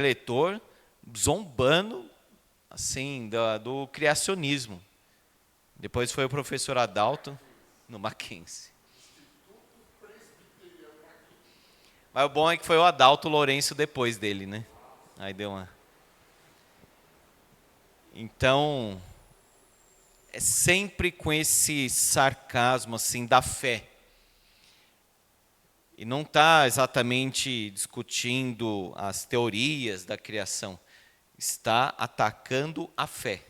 eleitor zombando assim do criacionismo. Depois foi o professor Adalto no Mackenzie. Mas o bom é que foi o Adalto Lourenço depois dele, né? Aí deu uma... Então, é sempre com esse sarcasmo assim da fé. E não está exatamente discutindo as teorias da criação. Está atacando a fé.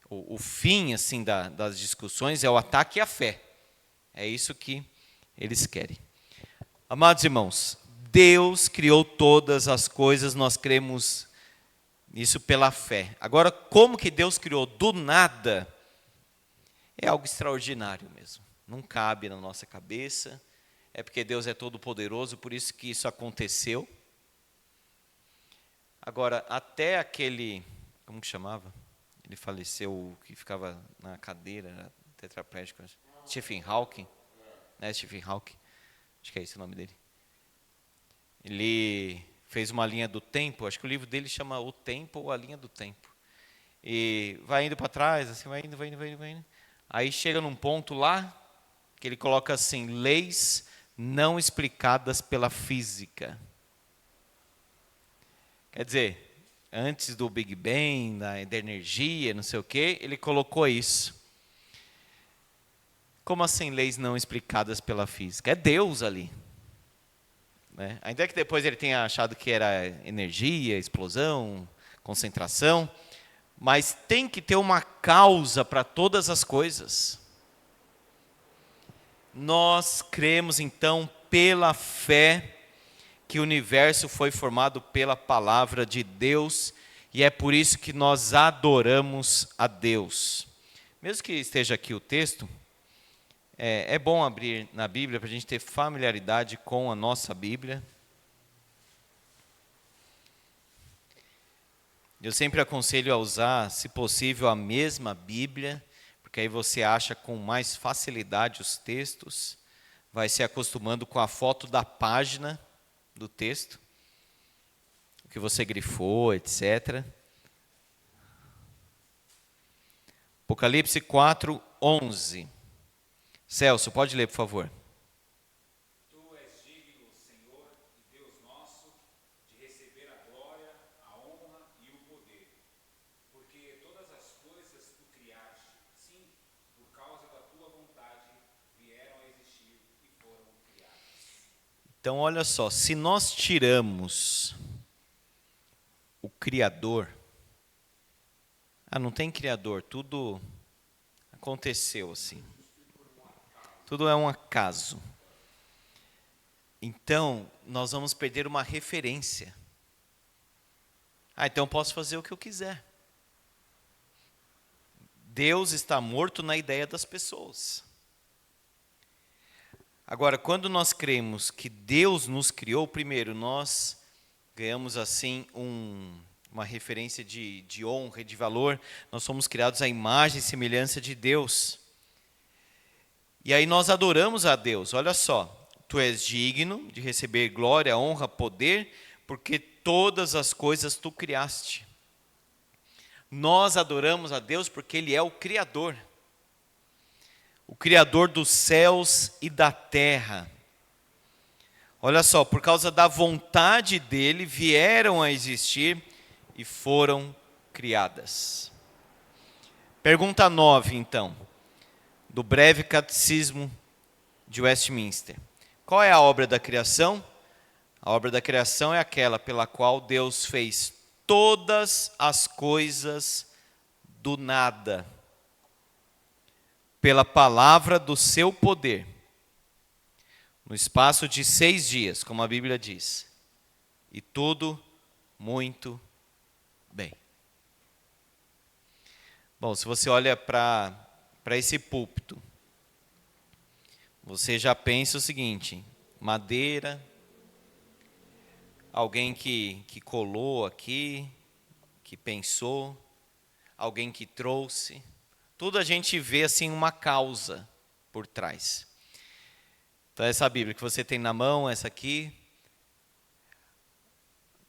O fim assim das discussões é o ataque à fé. É isso que eles querem. Amados irmãos, Deus criou todas as coisas, nós cremos nisso pela fé. Agora, como que Deus criou do nada, é algo extraordinário mesmo. Não cabe na nossa cabeça, é porque Deus é todo poderoso, por isso que isso aconteceu. Agora, até aquele, como que chamava? Ele faleceu, que ficava na cadeira, tetraplégico, Stephen Hawking, né? Stephen Hawking, acho que é esse o nome dele. Ele fez uma linha do tempo, acho que o livro dele chama O Tempo ou a Linha do Tempo. E vai indo para trás, assim, vai indo. Aí chega num ponto lá, que ele coloca assim, leis não explicadas pela física. Quer dizer, antes do Big Bang, da energia, não sei o quê, ele colocou isso. Como assim leis não explicadas pela física? É Deus ali. Né? Ainda que depois ele tenha achado que era energia, explosão, concentração, mas tem que ter uma causa para todas as coisas. Nós cremos então pela fé que o universo foi formado pela palavra de Deus e é por isso que nós adoramos a Deus. Mesmo que esteja aqui o texto, é bom abrir na Bíblia para a gente ter familiaridade com a nossa Bíblia. Eu sempre aconselho a usar, se possível, a mesma Bíblia, porque aí você acha com mais facilidade os textos, vai se acostumando com a foto da página do texto, o que você grifou, etc. Apocalipse 4:11. Celso, pode ler, por favor. Tu és digno, Senhor e Deus nosso, de receber a glória, a honra e o poder, porque todas as coisas tu criaste, sim, por causa da tua vontade, vieram a existir e foram criadas. Então, olha só, se nós tiramos o Criador, não tem Criador, tudo aconteceu assim. Tudo é um acaso. Então, nós vamos perder uma referência. Então eu posso fazer o que eu quiser. Deus está morto na ideia das pessoas. Agora, quando nós cremos que Deus nos criou, primeiro, nós ganhamos assim uma referência de honra e de valor. Nós somos criados à imagem e semelhança de Deus. E aí nós adoramos a Deus. Olha só, tu és digno de receber glória, honra, poder, porque todas as coisas tu criaste. Nós adoramos a Deus porque Ele é o Criador. O Criador dos céus e da terra. Olha só, por causa da vontade dEle, vieram a existir e foram criadas. Pergunta 9, então, do breve catecismo de Westminster. Qual é a obra da criação? A obra da criação é aquela pela qual Deus fez todas as coisas do nada, pela palavra do seu poder, no espaço de 6 dias, como a Bíblia diz, e tudo muito bem. Bom, se você olha para esse púlpito, você já pensa o seguinte: madeira, alguém que colou aqui, que pensou, alguém que trouxe. Tudo a gente vê assim uma causa por trás. Então essa Bíblia que você tem na mão, essa aqui,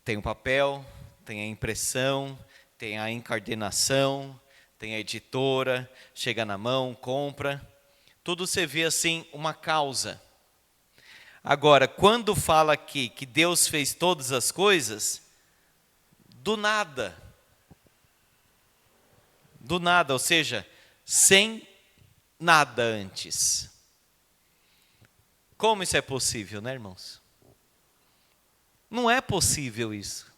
Tem o papel, tem a impressão, tem a encadernação, tem a editora, chega na mão, compra. Tudo você vê assim uma causa. Agora, quando fala aqui que Deus fez todas as coisas, do nada, ou seja, sem nada antes. Como isso é possível, né, irmãos? Não é possível isso.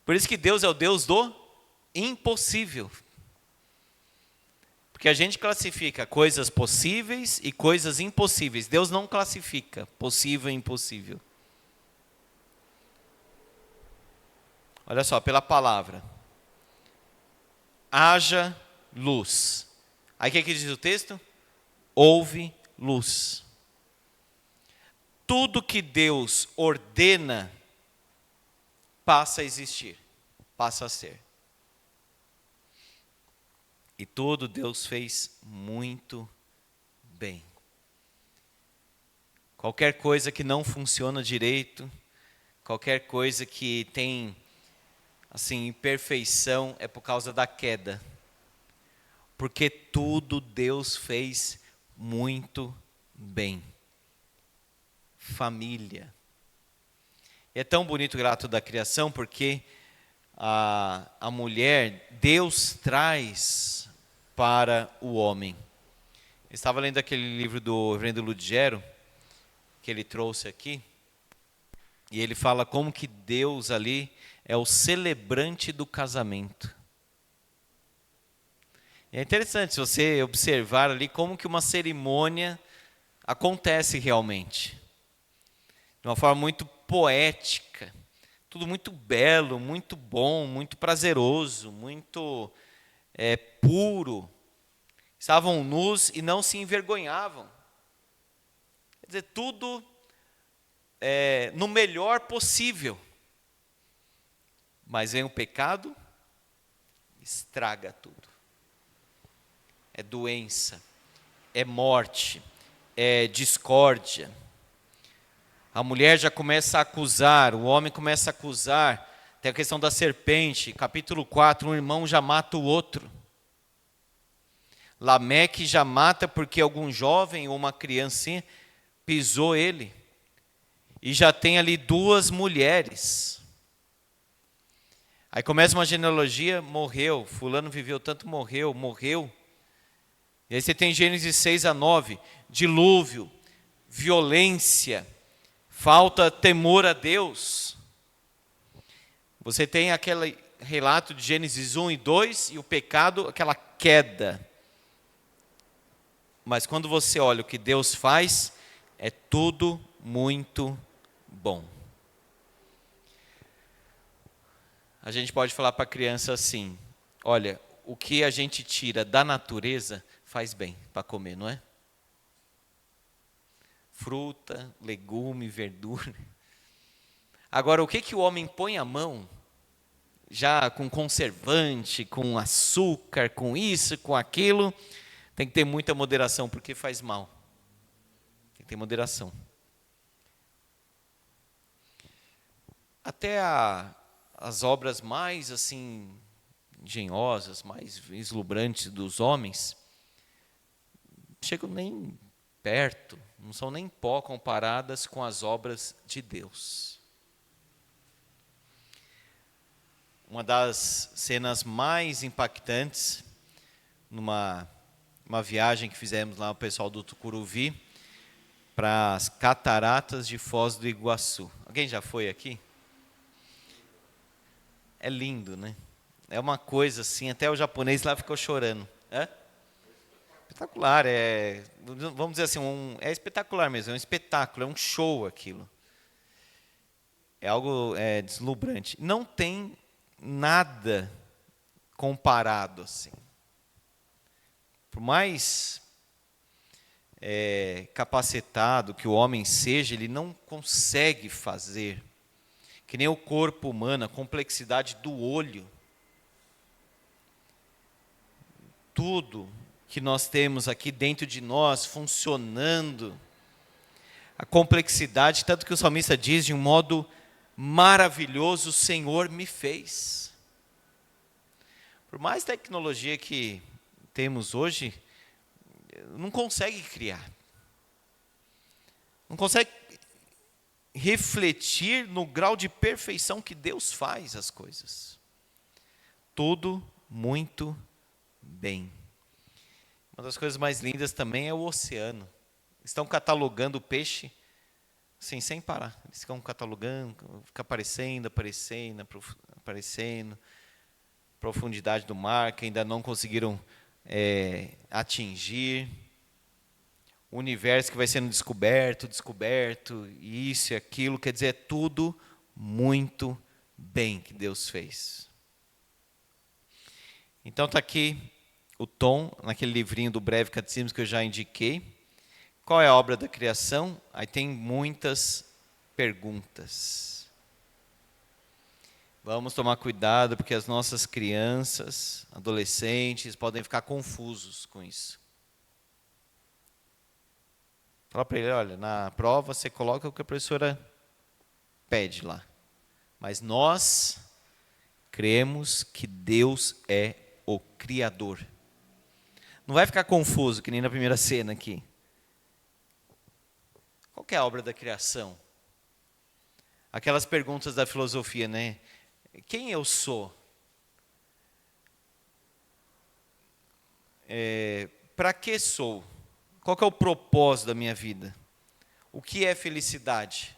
Por isso que Deus é o Deus do impossível. Porque a gente classifica coisas possíveis e coisas impossíveis. Deus não classifica possível e impossível. Olha só, pela palavra. Haja luz. Aí o que diz o texto? Houve luz. Tudo que Deus ordena passa a existir, passa a ser. E tudo Deus fez muito bem. Qualquer coisa que não funciona direito, qualquer coisa que tem assim imperfeição é por causa da queda. Porque tudo Deus fez muito bem. Família. E é tão bonito o relato da criação, porque a mulher, Deus traz para o homem. Eu estava lendo aquele livro do reverendo Ludgero, que ele trouxe aqui, e ele fala como que Deus ali é o celebrante do casamento. E é interessante se você observar ali como que uma cerimônia acontece realmente. De uma forma muito poética, tudo muito belo, muito bom, muito prazeroso, muito puro. Estavam nus e não se envergonhavam. Quer dizer, tudo no melhor possível. Mas vem o pecado, estraga tudo. É doença, é morte, é discórdia. A mulher já começa a acusar, o homem começa a acusar. Tem a questão da serpente, capítulo 4, um irmão já mata o outro. Lameque já mata porque algum jovem ou uma criancinha pisou ele. E já tem ali 2 mulheres. Aí começa uma genealogia, morreu, fulano viveu tanto, morreu. E aí você tem Gênesis 6-9, dilúvio, violência, falta temor a Deus. Você tem aquele relato de Gênesis 1 e 2 e o pecado, aquela queda. Mas quando você olha o que Deus faz, é tudo muito bom. A gente pode falar para a criança assim, olha, o que a gente tira da natureza faz bem para comer, não é? Fruta, legume, verdura. Agora, o que o homem põe a mão, já com conservante, com açúcar, com isso, com aquilo, tem que ter muita moderação, porque faz mal. Tem que ter moderação. Até as obras mais assim engenhosas, mais vislumbrantes dos homens, chegam nem perto, não são nem pó comparadas com as obras de Deus. Uma das cenas mais impactantes, numa viagem que fizemos lá, o pessoal do Tucuruvi, para as cataratas de Foz do Iguaçu. Alguém já foi aqui? É lindo, né? É uma coisa assim, até o japonês lá ficou chorando. Espetacular, vamos dizer assim, é espetacular mesmo, é um espetáculo, é um show aquilo. É algo deslumbrante. Não tem nada comparado assim. Por mais capacitado que o homem seja, ele não consegue fazer. Que nem o corpo humano, a complexidade do olho. Tudo que nós temos aqui dentro de nós funcionando. a complexidade, tanto que o salmista diz de um modo maravilhoso: o Senhor me fez. Por mais tecnologia que temos hoje, não consegue criar. Não consegue refletir no grau de perfeição que Deus faz as coisas. Tudo muito bem. Uma das coisas mais lindas também é o oceano. Estão catalogando o peixe assim, sem parar. Eles ficam catalogando, fica aparecendo. Profundidade do mar, que ainda não conseguiram atingir. O universo que vai sendo descoberto, e isso e aquilo. Quer dizer, é tudo muito bem que Deus fez. Então está aqui o Tom, naquele livrinho do Breve Catecismo que eu já indiquei. Qual é a obra da criação? Aí tem muitas perguntas. Vamos tomar cuidado, porque as nossas crianças, adolescentes, podem ficar confusos com isso. Fala para ele: olha, na prova você coloca o que a professora pede lá. Mas nós cremos que Deus é o Criador. Não vai ficar confuso, que nem na primeira cena aqui. Qual que é a obra da criação? Aquelas perguntas da filosofia, né? Quem eu sou? Para que sou? Qual que é o propósito da minha vida? O que é felicidade?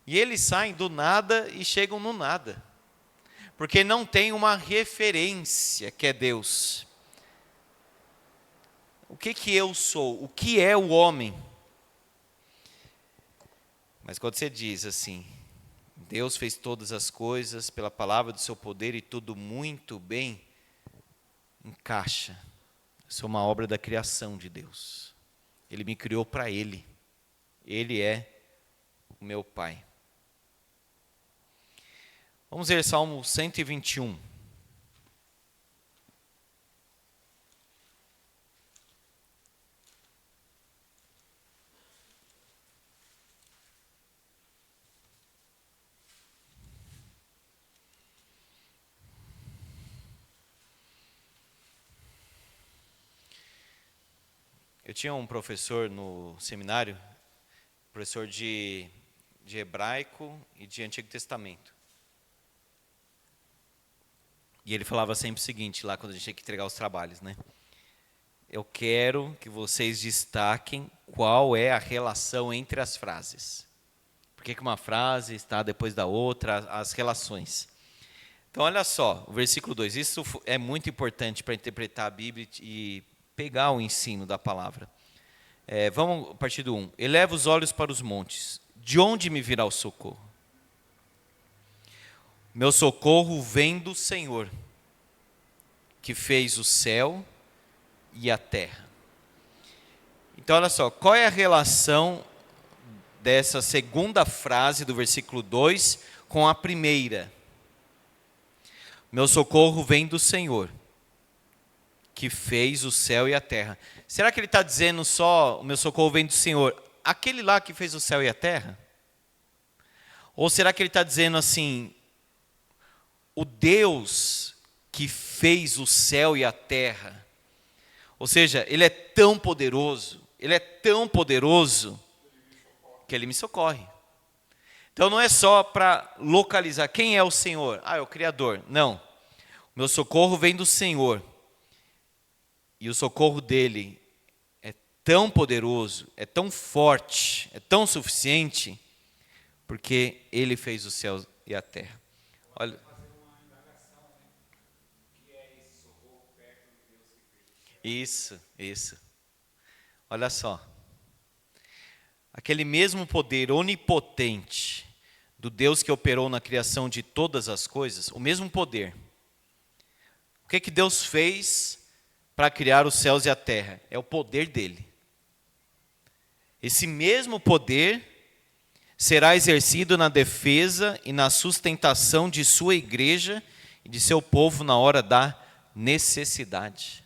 E eles saem do nada e chegam no nada. Porque não tem uma referência que é Deus. O que eu sou? O que é o homem? Mas quando você diz assim: Deus fez todas as coisas pela palavra do seu poder e tudo muito bem, encaixa. Isso é uma obra da criação de Deus. Ele me criou para Ele. Ele é o meu Pai. Vamos ler Salmo 121. Eu tinha um professor no seminário, professor de hebraico e de Antigo Testamento. E ele falava sempre o seguinte, lá quando a gente tinha que entregar os trabalhos, né? Eu quero que vocês destaquem qual é a relação entre as frases. Por que uma frase está depois da outra, as relações. Então, olha só, o versículo 2. Isso é muito importante para interpretar a Bíblia e pegar o ensino da palavra. Vamos a partir do 1. Eleva os olhos para os montes. De onde me virá o socorro? Meu socorro vem do Senhor, que fez o céu e a terra. Então, olha só, qual é a relação dessa segunda frase do versículo 2 com a primeira? Meu socorro vem do Senhor, que fez o céu e a terra. Será que ele está dizendo só, o meu socorro vem do Senhor, aquele lá que fez o céu e a terra? Ou será que ele está dizendo assim, o Deus que fez o céu e a terra? Ou seja, ele é tão poderoso, que ele me socorre. Então não é só para localizar quem é o Senhor. É o Criador. Não. O meu socorro vem do Senhor. E o socorro dele é tão poderoso, é tão forte, é tão suficiente, porque ele fez os céus e a terra. Olha. Isso. Olha só. Aquele mesmo poder onipotente do Deus que operou na criação de todas as coisas, o mesmo poder. O que Deus fez para criar os céus e a terra? É o poder dele. Esse mesmo poder será exercido na defesa e na sustentação de sua igreja e de seu povo na hora da necessidade.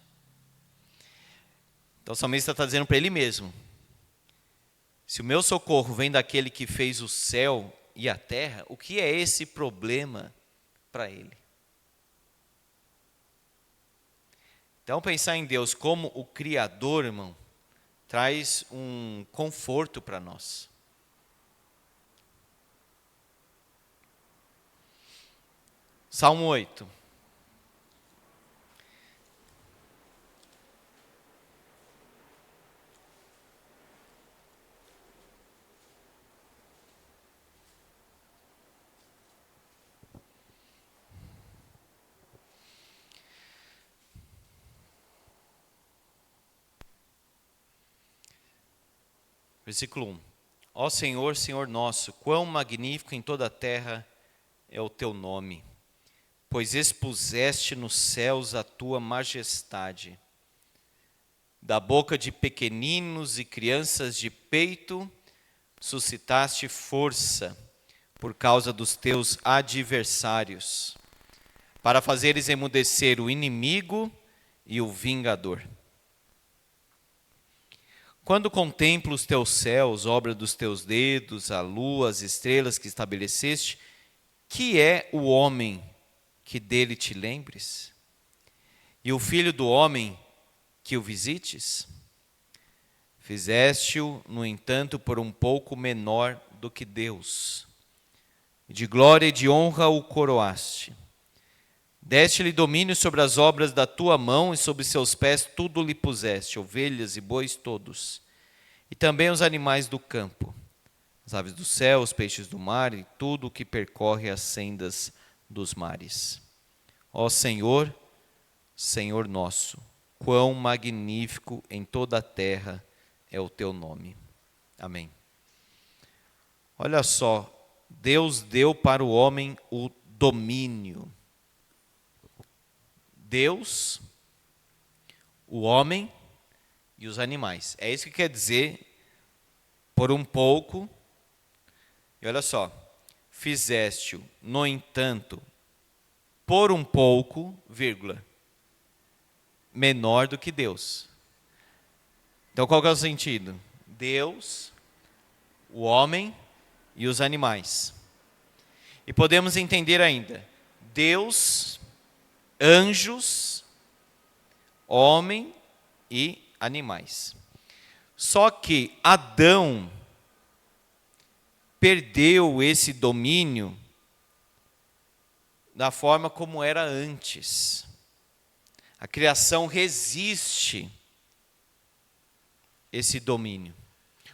Então o salmista está dizendo para ele mesmo: Se o meu socorro vem daquele que fez o céu e a terra, o que é esse problema para ele? Então, pensar em Deus como o Criador, irmão, traz um conforto para nós. Salmo 8. Versículo 1. Ó Senhor, Senhor nosso, quão magnífico em toda a terra é o teu nome, pois expuseste nos céus a tua majestade. Da boca de pequeninos e crianças de peito, suscitaste força por causa dos teus adversários, para fazeres emudecer o inimigo e o vingador. Quando contemplo os teus céus, obra dos teus dedos, a lua, as estrelas que estabeleceste, que é o homem que dele te lembres? E o filho do homem que o visites? Fizeste-o, no entanto, por um pouco menor do que Deus. De glória e de honra o coroaste. Deste-lhe domínio sobre as obras da tua mão, e sobre seus pés tudo lhe puseste, ovelhas e bois todos, e também os animais do campo, as aves do céu, os peixes do mar, e tudo o que percorre as sendas dos mares. Ó Senhor, Senhor nosso, quão magnífico em toda a terra é o teu nome. Amém. Olha só, Deus deu para o homem o domínio. Deus, o homem e os animais. É isso que quer dizer, por um pouco. E olha só, fizeste-o, no entanto, por um pouco, vírgula, menor do que Deus. Então qual que é o sentido? Deus, o homem e os animais. E podemos entender ainda, Deus, anjos, homem e animais. Só que Adão perdeu esse domínio da forma como era antes. A criação resiste esse domínio.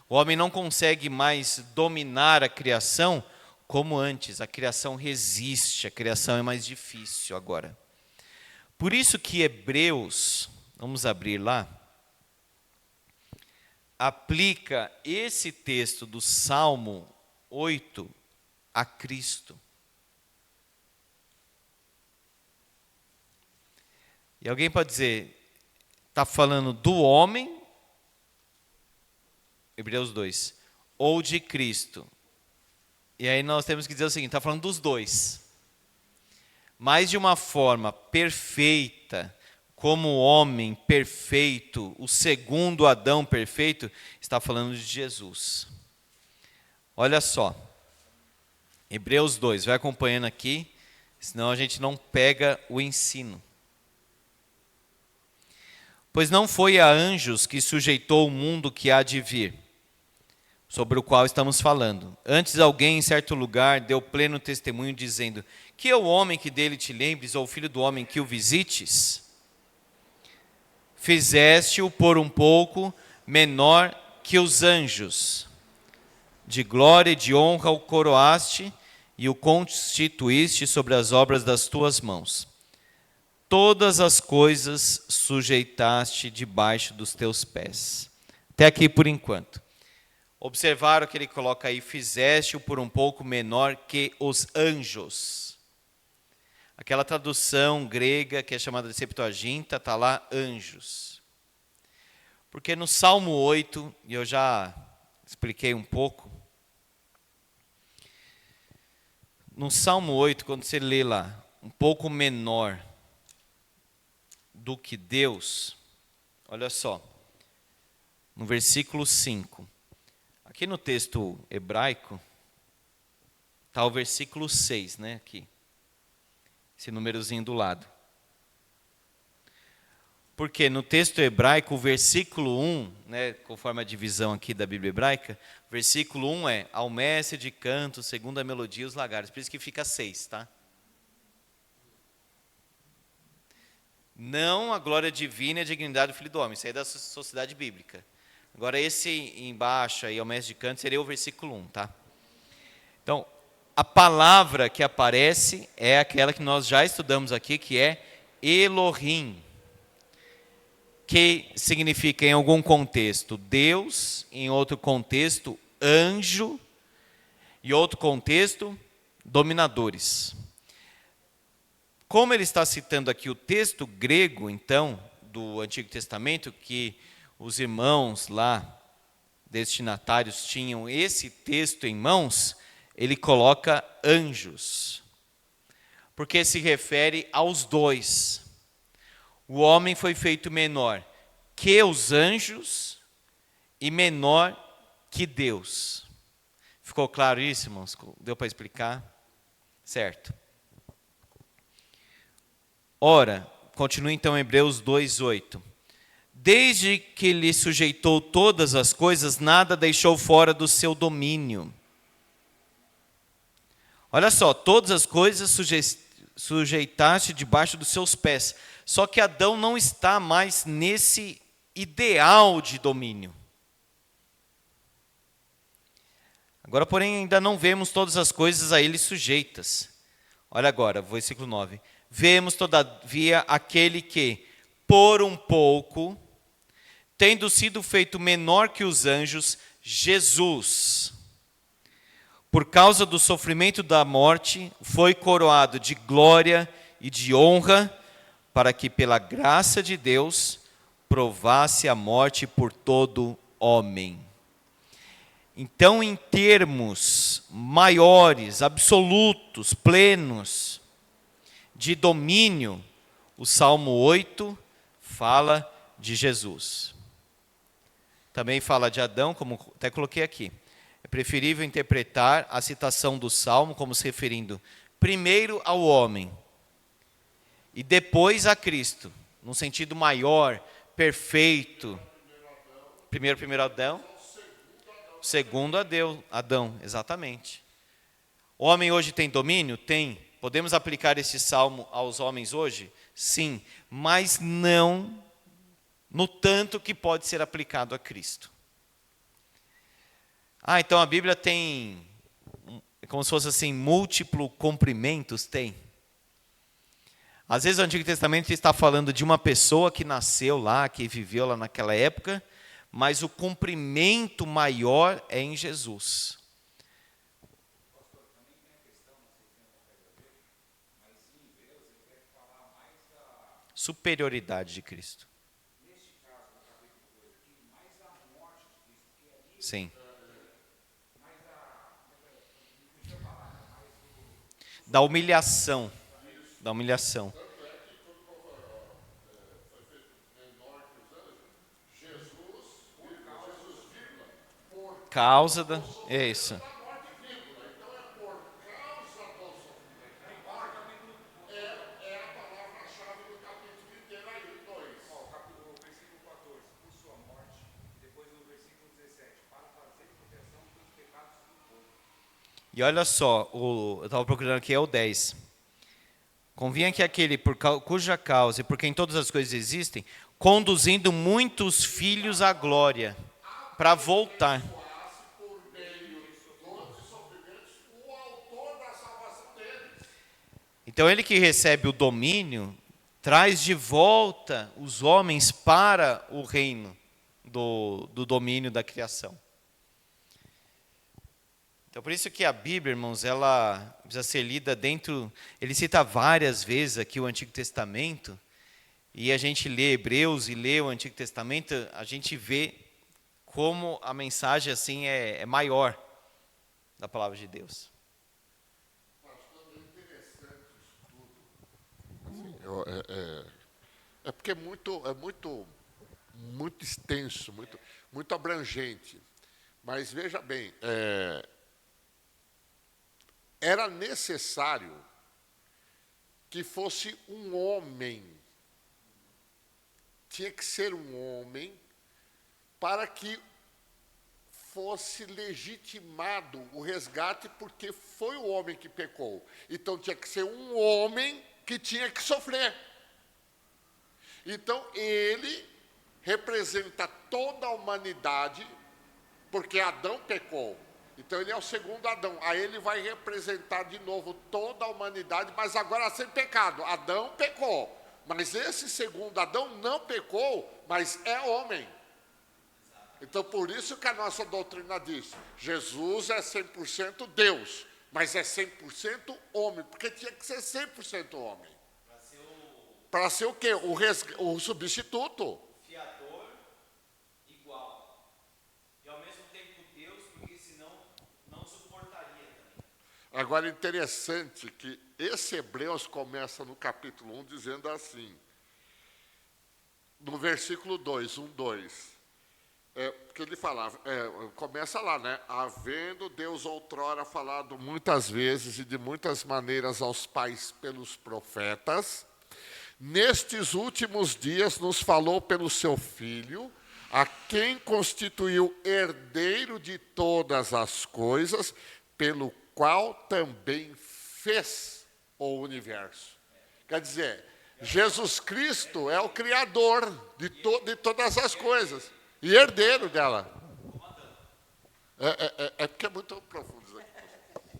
O homem não consegue mais dominar a criação como antes. A criação resiste, a criação é mais difícil agora. Por isso que Hebreus, vamos abrir lá, aplica esse texto do Salmo 8 a Cristo. E alguém pode dizer, está falando do homem, Hebreus 2, ou de Cristo. E aí nós temos que dizer o seguinte, está falando dos dois. Mas de uma forma perfeita, como o homem perfeito, o segundo Adão perfeito, está falando de Jesus. Olha só, Hebreus 2, vai acompanhando aqui, senão a gente não pega o ensino. Pois não foi a anjos que sujeitou o mundo que há de vir, sobre o qual estamos falando. Antes alguém em certo lugar deu pleno testemunho dizendo, que é o homem que dele te lembres, ou o filho do homem que o visites? Fizeste-o por um pouco menor que os anjos. De glória e de honra o coroaste e o constituíste sobre as obras das tuas mãos. Todas as coisas sujeitaste debaixo dos teus pés. Até aqui por enquanto. Observaram que ele coloca aí, fizeste-o por um pouco menor que os anjos. Aquela tradução grega que é chamada de Septuaginta, está lá anjos. Porque no Salmo 8, e eu já expliquei um pouco, no Salmo 8, quando você lê lá, um pouco menor do que Deus, olha só, no versículo 5, Aqui no texto hebraico, está o versículo 6, né? Aqui. Esse númerozinho do lado. Porque no texto hebraico, o versículo 1, né, conforme a divisão aqui da Bíblia hebraica, o versículo 1 é ao mestre de canto, segundo a melodia, os lagares. Por isso que fica 6, tá? Não a glória divina e a dignidade do Filho do Homem. Isso aí é da sociedade bíblica. Agora, esse embaixo aí, ao mestre de canto, seria o versículo 1, tá? Então, a palavra que aparece é aquela que nós já estudamos aqui, que é Elohim, que significa em algum contexto Deus, em outro contexto anjo, e outro contexto dominadores. Como ele está citando aqui o texto grego, então, do Antigo Testamento, que os irmãos lá, destinatários, tinham esse texto em mãos, ele coloca anjos, porque se refere aos dois. O homem foi feito menor que os anjos e menor que Deus. Ficou claro isso, irmãos? Deu para explicar? Certo. Ora, continua então Hebreus 2:8. Desde que lhe sujeitou todas as coisas, nada deixou fora do seu domínio. Olha só, todas as coisas sujeitaste debaixo dos seus pés. Só que Adão não está mais nesse ideal de domínio. Agora, porém, ainda não vemos todas as coisas a ele sujeitas. Olha agora, versículo 9. Vemos, todavia, aquele que, por um pouco, tendo sido feito menor que os anjos, Jesus, por causa do sofrimento da morte, foi coroado de glória e de honra, para que, pela graça de Deus, provasse a morte por todo homem. Então, em termos maiores, absolutos, plenos, de domínio, o Salmo 8 fala de Jesus. Também fala de Adão, como até coloquei aqui. É preferível interpretar a citação do Salmo como se referindo primeiro ao homem e depois a Cristo, num sentido maior, perfeito. Primeiro Adão, segundo Adão, exatamente. O homem hoje tem domínio? Tem. Podemos aplicar este salmo aos homens hoje? Sim, mas não no tanto que pode ser aplicado a Cristo. Então a Bíblia tem, como se fosse assim, múltiplo cumprimentos? Tem. Às vezes o Antigo Testamento está falando de uma pessoa que nasceu lá, que viveu lá naquela época, mas o cumprimento maior é em Jesus. Superioridade de Cristo. Sim. Da humilhação. Da humilhação. Causa da... É isso. E olha só, eu estava procurando aqui, é o 10. Convinha que aquele por cuja causa e por quem todas as coisas existem, conduzindo muitos filhos à glória, para voltar. Então ele que recebe o domínio, traz de volta os homens para o reino do domínio da criação. Então, por isso que a Bíblia, irmãos, ela precisa ser lida dentro... Ele cita várias vezes aqui o Antigo Testamento, e a gente lê Hebreus e lê o Antigo Testamento, a gente vê como a mensagem assim é maior da palavra de Deus. É porque é muito extenso, muito abrangente. Mas veja bem, era necessário que fosse um homem. Tinha que ser um homem para que fosse legitimado o resgate, porque foi o homem que pecou. Então tinha que ser um homem que tinha que sofrer. Então ele representa toda a humanidade, porque Adão pecou. Então ele é o segundo Adão. Aí ele vai representar de novo toda a humanidade, mas agora sem pecado. Adão pecou, mas esse segundo Adão não pecou, mas é homem. Então por isso que a nossa doutrina diz, Jesus é 100% Deus, mas é 100% homem, porque tinha que ser 100% homem. Para ser o quê? O substituto. Fiador igual. E ao mesmo tempo Deus, porque senão não suportaria também. Agora, interessante que esse Hebreus começa no capítulo 1 dizendo assim, no versículo 2, 2. Porque ele falava, começa lá, né? Havendo Deus outrora falado muitas vezes e de muitas maneiras aos pais pelos profetas, nestes últimos dias nos falou pelo seu Filho, a quem constituiu herdeiro de todas as coisas, pelo qual também fez o universo. Quer dizer, Jesus Cristo é o Criador de todas as coisas. E herdeiro dela. É porque é muito profundo isso aqui.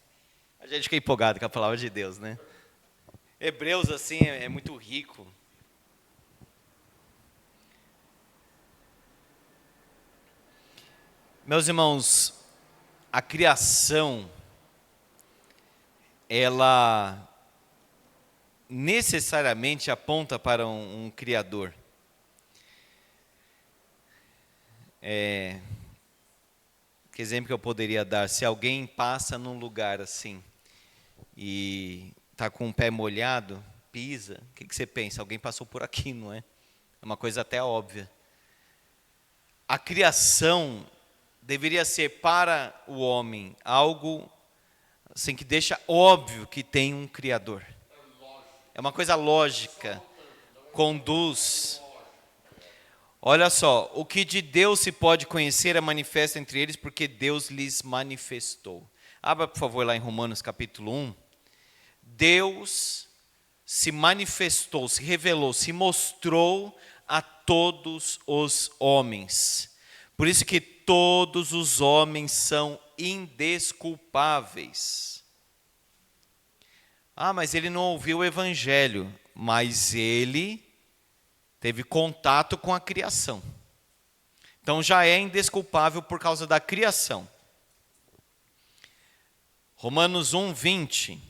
A gente fica empolgado com a palavra de Deus, né? Hebreus, assim, é muito rico. Meus irmãos, a criação, ela necessariamente aponta para um Criador. Que exemplo que eu poderia dar? Se alguém passa num lugar assim e está com o pé molhado, pisa, o que você pensa? Alguém passou por aqui, não é? É uma coisa até óbvia. A criação deveria ser para o homem algo assim, que deixa óbvio que tem um Criador. É uma coisa lógica, conduz. Olha só, o que de Deus se pode conhecer é manifesto entre eles, porque Deus lhes manifestou. Abra, por favor, lá em Romanos capítulo 1. Deus se manifestou, se revelou, se mostrou a todos os homens. Por isso que todos os homens são indesculpáveis. Mas ele não ouviu o evangelho, mas ele teve contato com a criação. Então já é indesculpável por causa da criação. Romanos 1, 20.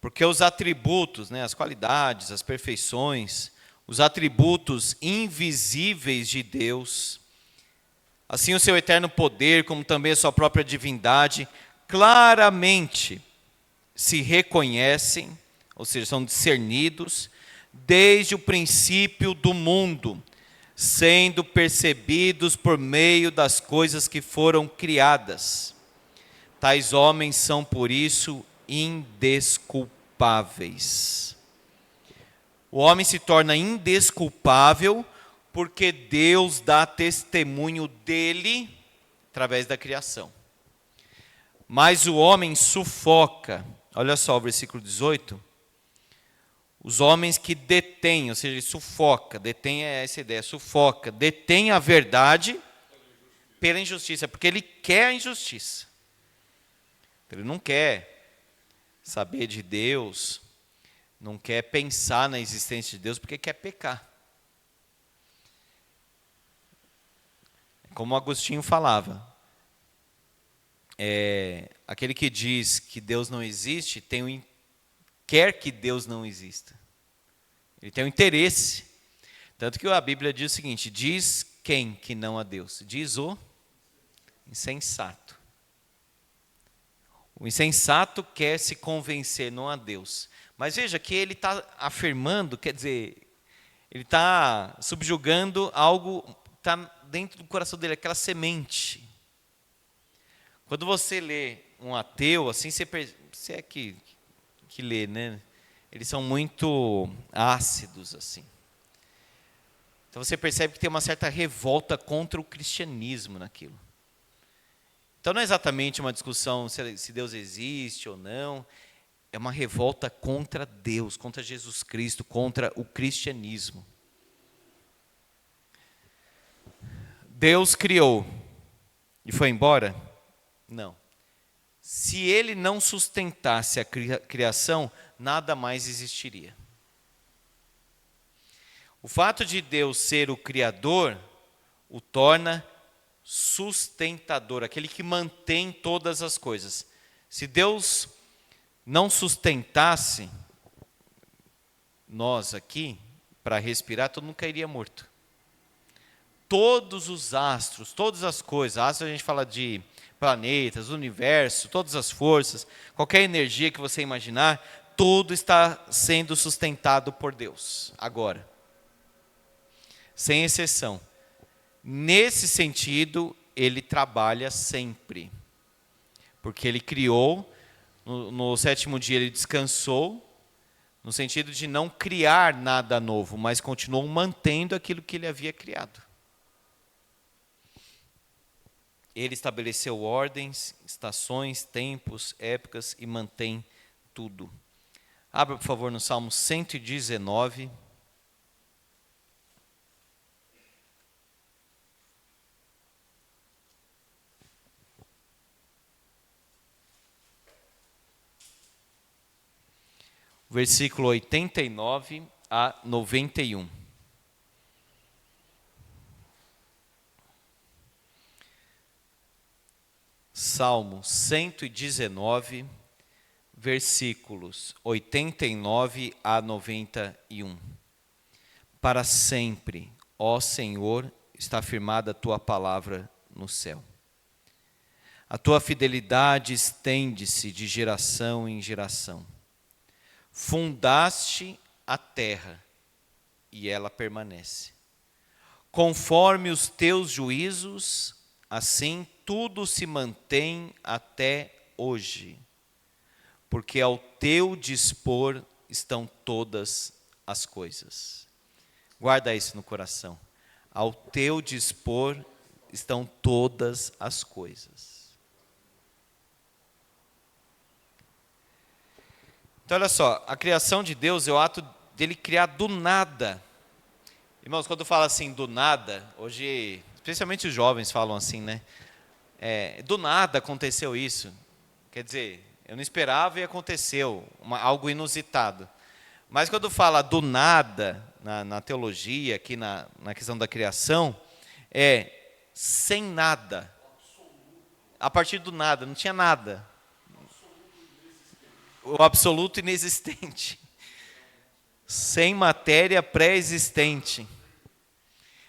Porque os atributos, né, as qualidades, as perfeições, os atributos invisíveis de Deus, assim o seu eterno poder, como também a sua própria divindade, claramente se reconhecem, ou seja, são discernidos, desde o princípio do mundo, sendo percebidos por meio das coisas que foram criadas. Tais homens são, por isso, indesculpáveis. O homem se torna indesculpável porque Deus dá testemunho dele através da criação. Mas o homem sufoca, olha só o versículo 18, os homens que detêm, ou seja, sufoca, detém é essa ideia, sufoca, detém a verdade pela injustiça, porque ele quer a injustiça. Ele não quer saber de Deus, não quer pensar na existência de Deus, porque quer pecar. Como Agostinho falava, aquele que diz que Deus não existe, quer que Deus não exista. Ele tem um interesse. Tanto que a Bíblia diz o seguinte, diz quem que não a Deus? Diz o insensato. O insensato quer se convencer, não a Deus. Mas veja que ele está afirmando, quer dizer, ele está subjugando algo, está dentro do coração dele, aquela semente. Quando você lê um ateu, assim, você é que lê, né? Eles são muito ácidos, assim. Então você percebe que tem uma certa revolta contra o cristianismo naquilo. Então não é exatamente uma discussão se Deus existe ou não, é uma revolta contra Deus, contra Jesus Cristo, contra o cristianismo. Deus criou e foi embora? Não. Se ele não sustentasse a criação, nada mais existiria. O fato de Deus ser o Criador o torna sustentador, aquele que mantém todas as coisas. Se Deus não sustentasse nós aqui, para respirar, todo mundo cairia morto. Todos os astros, todas as coisas, astros a gente fala de planetas, universo, todas as forças, qualquer energia que você imaginar, tudo está sendo sustentado por Deus, agora. Sem exceção. Nesse sentido, ele trabalha sempre. Porque ele criou, no sétimo dia ele descansou, no sentido de não criar nada novo, mas continuou mantendo aquilo que ele havia criado. Ele estabeleceu ordens, estações, tempos, épocas e mantém tudo. Abra, por favor, no Salmo 119. Versículo 89 a 91. Salmo 119, versículos 89 a 91. Para sempre, ó Senhor, está firmada a tua palavra no céu. A tua fidelidade estende-se de geração em geração. Fundaste a terra, e ela permanece. Conforme os teus juízos, assim tudo se mantém até hoje, porque ao teu dispor estão todas as coisas. Guarda isso no coração. Ao teu dispor estão todas as coisas. Então, olha só, a criação de Deus é o ato dele criar do nada. Irmãos, quando fala assim, do nada, hoje, especialmente os jovens falam assim, né? Do nada aconteceu isso. Quer dizer, eu não esperava e aconteceu, algo inusitado. Mas quando fala do nada, na teologia, aqui na questão da criação, é sem nada. A partir do nada, não tinha nada. O absoluto inexistente. Sem matéria pré-existente.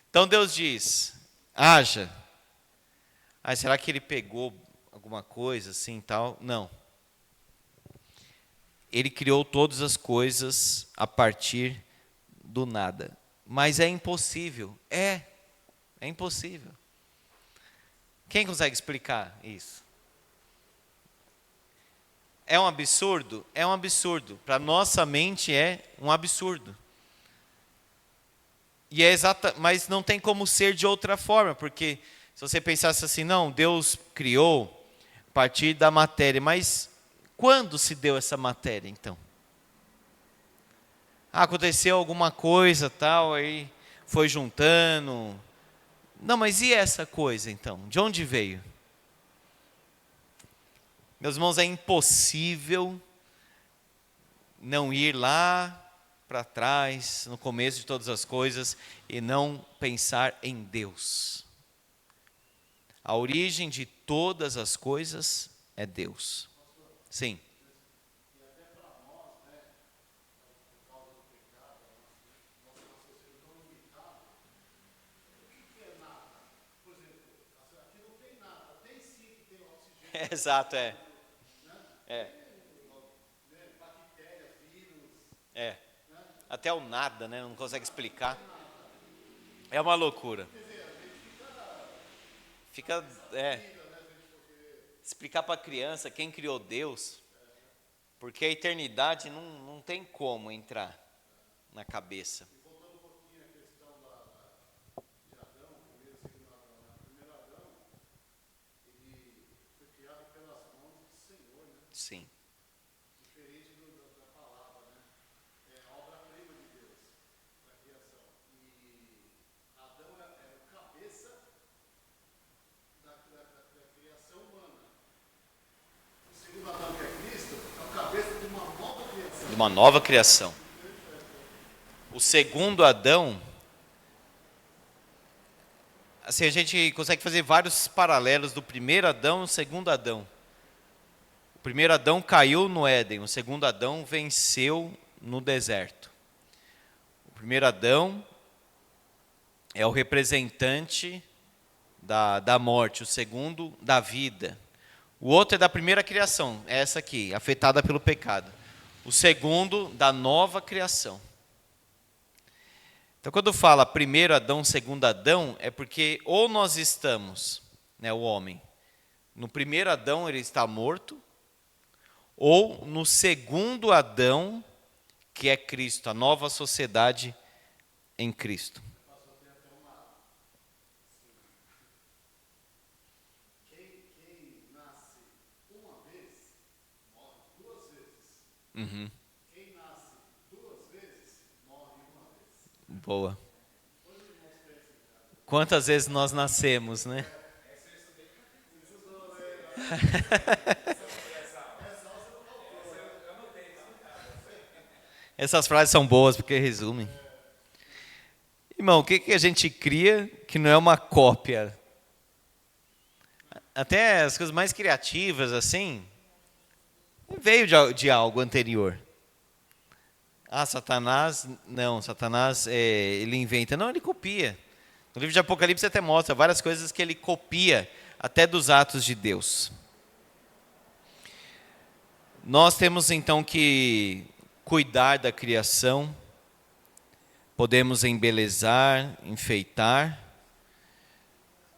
Então Deus diz, haja. Será que ele pegou alguma coisa assim tal? Não. Ele criou todas as coisas a partir do nada. Mas é impossível. É impossível. Quem consegue explicar isso? É um absurdo? É um absurdo. Para nossa mente é um absurdo. E mas não tem como ser de outra forma, porque se você pensasse assim, não, Deus criou a partir da matéria, mas quando se deu essa matéria, então? Aconteceu alguma coisa, tal, aí foi juntando. Não, mas e essa coisa, então? De onde veio? Meus irmãos, é impossível não ir lá para trás, no começo de todas as coisas, e não pensar em Deus. A origem de todas as coisas é Deus. Sim. Exato, Até o nada, né? Não consegue explicar. É uma loucura. explicar para a criança quem criou Deus, porque a eternidade não tem como entrar na cabeça. Sim. De uma nova criação. O segundo Adão, assim, a gente consegue fazer vários paralelos do primeiro Adão e do segundo Adão. O primeiro Adão caiu no Éden, o segundo Adão venceu no deserto. O primeiro Adão é o representante da morte, o segundo da vida. O outro é da primeira criação, essa aqui, afetada pelo pecado. O segundo da nova criação. Então, quando fala primeiro Adão, segundo Adão, é porque ou nós estamos, né, o homem, no primeiro Adão ele está morto, ou no segundo Adão, que é Cristo, a nova sociedade em Cristo. Uhum. Quem nasce duas vezes, morre uma vez. Boa. Quantas vezes nós nascemos, né? Essas frases são boas porque resumem. Irmão, o que a gente cria que não é uma cópia? Até as coisas mais criativas, assim, veio de algo anterior. Ah, Satanás, não, Satanás, ele inventa. Não, ele copia. No livro de Apocalipse até mostra várias coisas que ele copia, até dos atos de Deus. Nós temos então que cuidar da criação, podemos embelezar, enfeitar,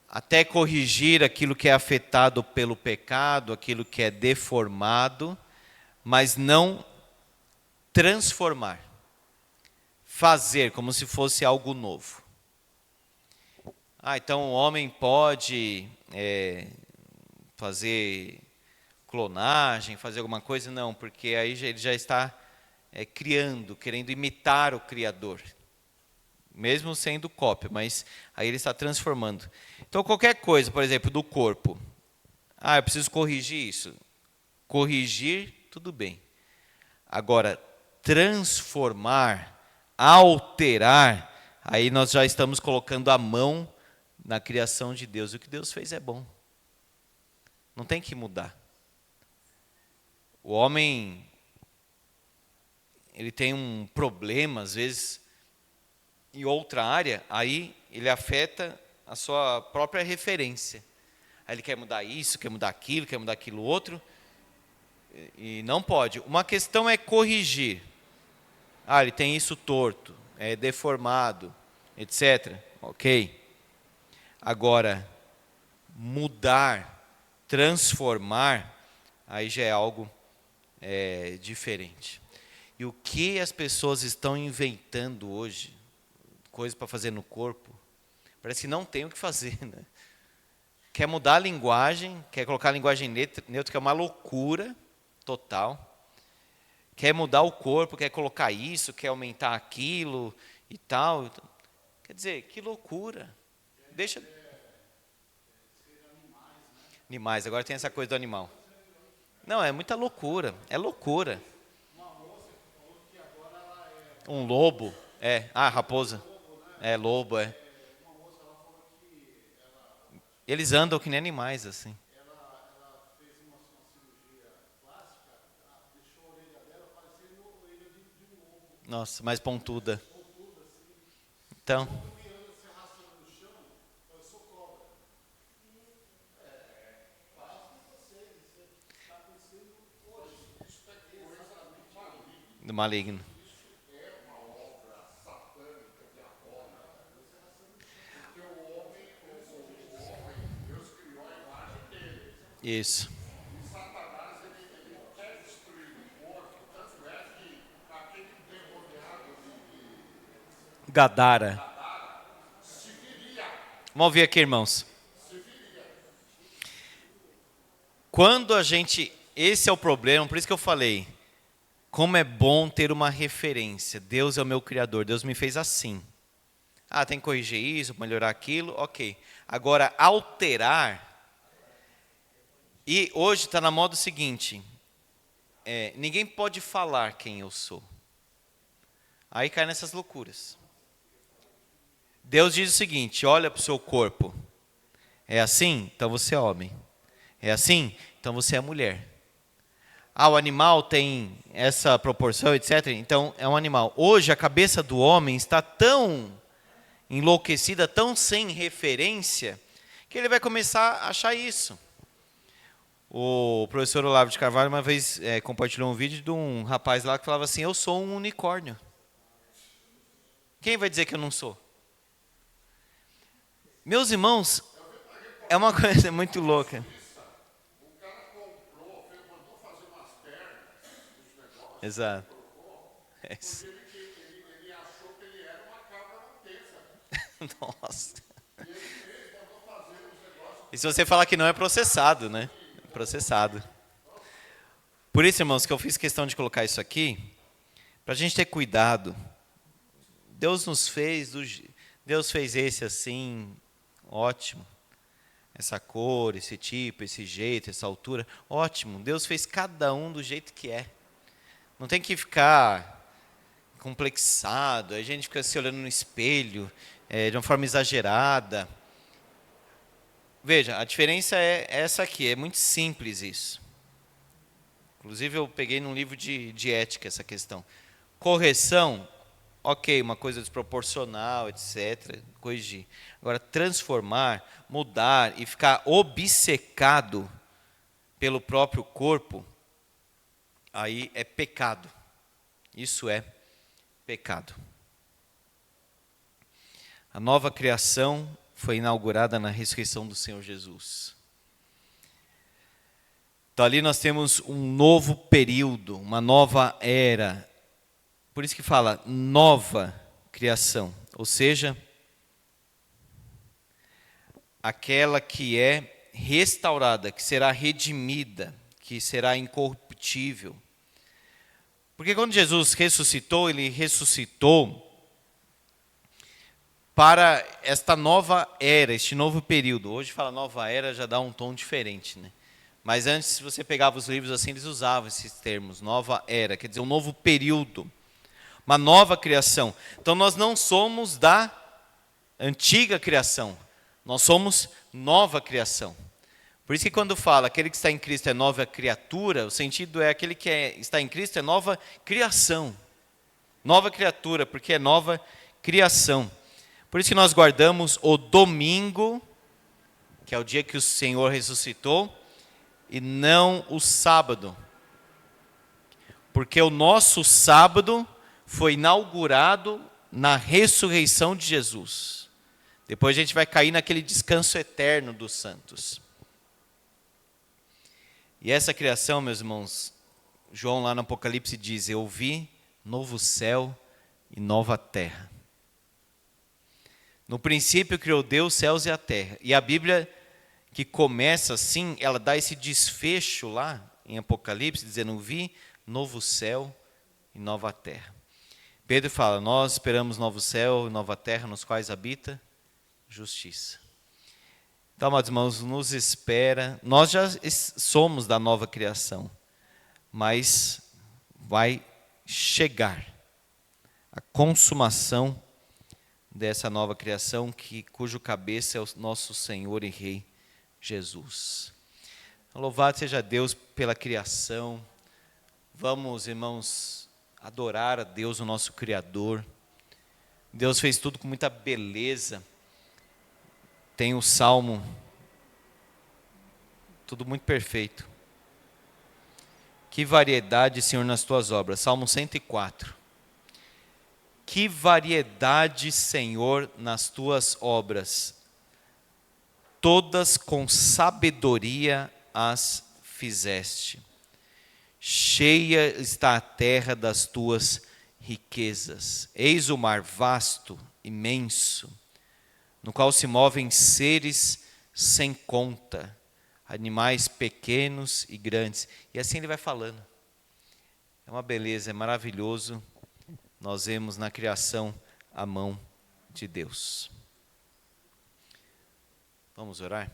até corrigir aquilo que é afetado pelo pecado, aquilo que é deformado, mas não transformar, fazer como se fosse algo novo. Então o homem pode fazer clonagem, fazer alguma coisa? Não, porque aí ele já está criando, querendo imitar o Criador. Mesmo sendo cópia, mas aí ele está transformando. Então qualquer coisa, por exemplo, do corpo. Eu preciso corrigir isso. Corrigir, tudo bem. Agora, transformar, alterar, aí nós já estamos colocando a mão na criação de Deus. O que Deus fez é bom. Não tem que mudar. O homem, ele tem um problema, às vezes, em outra área, aí ele afeta a sua própria referência. Aí ele quer mudar isso, quer mudar aquilo outro, e não pode. Uma questão é corrigir. Ele tem isso torto, é deformado, etc. Ok. Agora, mudar, transformar, aí já é algo diferente. E o que as pessoas estão inventando hoje, coisas para fazer no corpo, parece que não tem o que fazer, né? Quer mudar a linguagem, quer colocar a linguagem neutra, que é uma loucura total. Quer mudar o corpo, quer colocar isso, quer aumentar aquilo e tal. Quer dizer, que loucura. Deixa... Animais, agora tem essa coisa do animal. Não, é muita loucura, é loucura. Um lobo, raposa. Lobo, Eles andam que nem animais, assim. Ela fez uma cirurgia plástica, deixou a orelha dela parecendo a orelha de um lobo. Nossa, mais pontuda. Pontuda, assim. Então, O lobo que anda se arrastando no chão, eu sou cobra. Faz com vocês, você está pensando hoje. Isso é exatamente maligno. do maligno. Isso. Gadara. Vamos ouvir aqui, irmãos. Quando a gente... Esse é o problema, por isso que eu falei. Como é bom ter uma referência. Deus é o meu Criador, Deus me fez assim. Ah, tem que corrigir isso, melhorar aquilo, ok. Agora, alterar... E hoje está na moda o seguinte... ninguém pode falar quem eu sou. Aí cai nessas loucuras. Deus diz o seguinte, olha para o seu corpo. É assim? Então você é homem. É assim? Então você é mulher. Ah, o animal tem essa proporção, etc. Então é um animal. Hoje a cabeça do homem está tão enlouquecida, tão sem referência, que ele vai começar a achar isso. O professor Olavo de Carvalho uma vez compartilhou um vídeo de um rapaz lá que falava assim, eu sou um unicórnio. Quem vai dizer que eu não sou? Meus irmãos, é uma coisa muito louca. O cara comprou, mandou fazer umas pernas, uns negócios. Exato. Porque ele achou que ele era uma cabra maltesa. Nossa. E ele mandou fazer uns negócios. E se você falar que não, é processado, né? É processado. Por isso, irmãos, que eu fiz questão de colocar isso aqui, para a gente ter cuidado. Deus nos fez, Deus fez esse assim, ótimo. Essa cor, esse tipo, esse jeito, essa altura, ótimo. Deus fez cada um do jeito que é. Não tem que ficar complexado, a gente fica se olhando no espelho, de uma forma exagerada. Veja, a diferença é essa aqui, é muito simples isso. Inclusive eu peguei num livro de ética essa questão. Correção, ok, uma coisa desproporcional, etc. Corrigir. Agora, transformar, mudar e ficar obcecado pelo próprio corpo, aí é pecado. Isso é pecado. A nova criação foi inaugurada na ressurreição do Senhor Jesus. Então ali nós temos um novo período, uma nova era. Por isso que fala nova criação, ou seja, aquela que é restaurada, que será redimida, que será incorruptível. Porque quando Jesus ressuscitou, ele ressuscitou para esta nova era, este novo período. Hoje fala nova era, já dá um tom diferente, né? Mas antes, se você pegava os livros assim, eles usavam esses termos, nova era, quer dizer, um novo período, uma nova criação. Então nós não somos da antiga criação, nós somos nova criação. Por isso que quando fala aquele que está em Cristo é nova criatura, o sentido é aquele que está em Cristo é nova criação. Nova criatura, porque é nova criação. Por isso que nós guardamos o domingo, que é o dia que o Senhor ressuscitou, e não o sábado. Porque o nosso sábado foi inaugurado na ressurreição de Jesus. Depois a gente vai cair naquele descanso eterno dos santos. E essa criação, meus irmãos, João lá no Apocalipse diz, eu vi novo céu e nova terra. No princípio criou Deus os céus e a terra. E a Bíblia que começa assim, ela dá esse desfecho lá em Apocalipse, dizendo, vi novo céu e nova terra. Pedro fala, nós esperamos novo céu e nova terra, nos quais habita justiça. Então, meus irmãos, nos espera, nós já somos da nova criação, mas vai chegar a consumação dessa nova criação, cujo cabeça é o nosso Senhor e Rei Jesus. Louvado seja Deus pela criação. Vamos, irmãos, adorar a Deus, o nosso Criador. Deus fez tudo com muita beleza. Tem o Salmo, tudo muito perfeito. Que variedade, Senhor, nas tuas obras. Salmo 104. Que variedade, Senhor, nas tuas obras. Todas com sabedoria as fizeste. Cheia está a terra das tuas riquezas. Eis o mar vasto, imenso, no qual se movem seres sem conta, animais pequenos e grandes. E assim ele vai falando. É uma beleza, é maravilhoso. Nós vemos na criação a mão de Deus. Vamos orar?